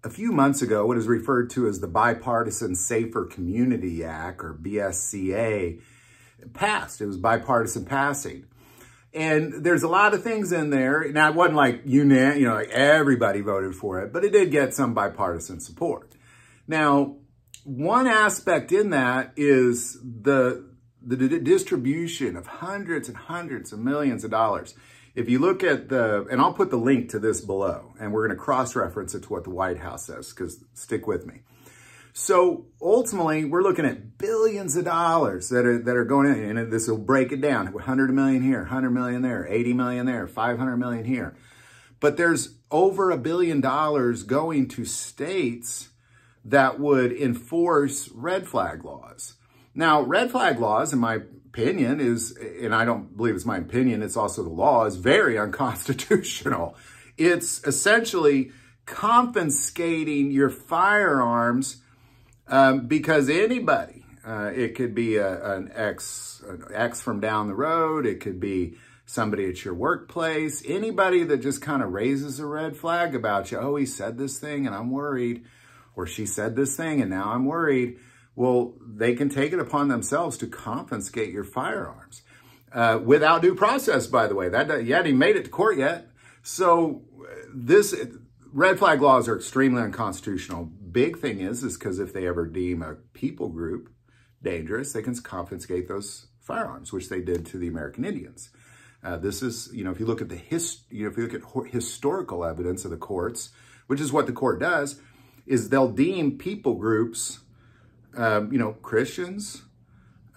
a few months ago, what is referred to as the Bipartisan Safer Community Act, or BSCA, passed. It was bipartisan passing. And there's a lot of things in there. Now, it wasn't like, like everybody voted for it, but it did get some bipartisan support. Now, one aspect in that is the distribution of hundreds and hundreds of millions of dollars. If you look at and I'll put the link to this below, and we're going to cross-reference it to what the White House says, because stick with me. So ultimately, we're looking at billions of dollars that are going in, and this will break it down. 100 million here, 100 million there, 80 million there, 500 million here. But there's over $1 billion going to states that would enforce red flag laws. Now, red flag laws, in my opinion, and I don't believe it's my opinion, it's also the law, is very unconstitutional. It's essentially confiscating your firearms because anybody, it could be an ex from down the road, it could be somebody at your workplace, anybody that just kind of raises a red flag about you. Oh, he said this thing and I'm worried, or she said this thing and now I'm worried. Well, they can take it upon themselves to confiscate your firearms without due process, by the way. That you hadn't made it to court yet. So red flag laws are extremely unconstitutional. Big thing is because if they ever deem a people group dangerous, they can confiscate those firearms, which they did to the American Indians. This is, if you look at if you look at historical evidence of the courts, which is what the court does, is they'll deem people groups, Christians,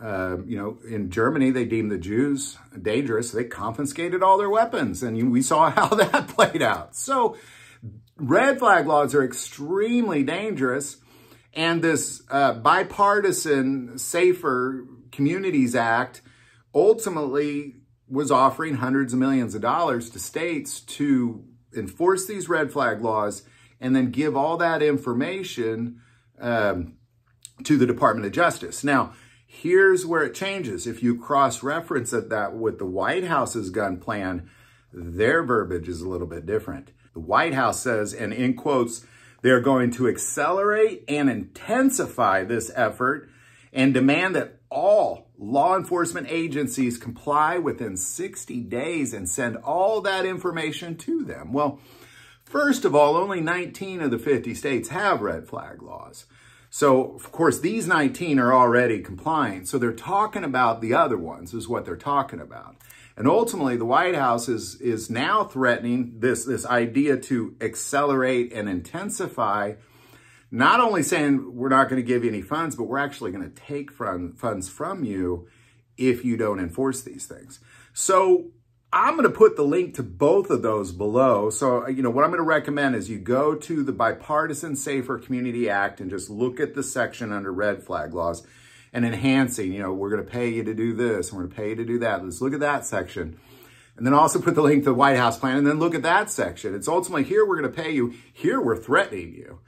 in Germany, they deemed the Jews dangerous. They confiscated all their weapons, and we saw how that played out. So red flag laws are extremely dangerous, and this Bipartisan Safer Communities Act ultimately was offering hundreds of millions of dollars to states to enforce these red flag laws and then give all that information to the Department of Justice. Now, here's where it changes. If you cross-reference that with the White House's gun plan, their verbiage is a little bit different. The White House says, and in quotes, they're going to accelerate and intensify this effort and demand that all law enforcement agencies comply within 60 days and send all that information to them. Well, first of all, only 19 of the 50 states have red flag laws. So, of course, these 19 are already compliant. So they're talking about the other ones is what they're talking about. And ultimately, the White House is now threatening this idea to accelerate and intensify, not only saying we're not going to give you any funds, but we're actually going to take funds from you if you don't enforce these things. So I'm going to put the link to both of those below. So, what I'm going to recommend is you go to the Bipartisan Safer Community Act and just look at the section under red flag laws and enhancing, we're going to pay you to do this, and we're going to pay you to do that. Let's look at that section. And then also put the link to the White House plan and then look at that section. It's ultimately here we're going to pay you, here we're threatening you.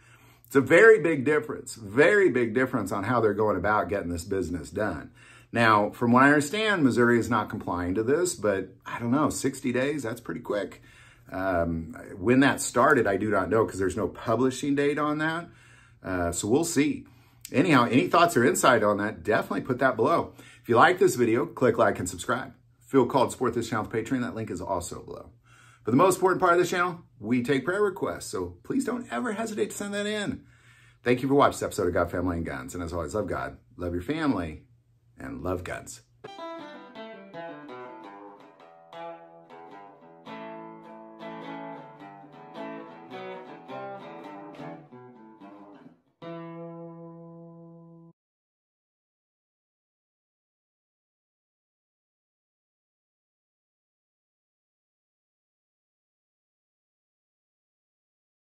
It's a very big difference on how they're going about getting this business done. Now, from what I understand, Missouri is not complying to this, but I don't know, 60 days, that's pretty quick. When that started, I do not know because there's no publishing date on that. So we'll see. Anyhow, any thoughts or insight on that, definitely put that below. If you like this video, click like and subscribe. Feel called to support this channel with Patreon. That link is also below. But the most important part of this channel, we take prayer requests. So please don't ever hesitate to send that in. Thank you for watching this episode of God, Family, and Guns. And as always, love God, love your family, and love guns.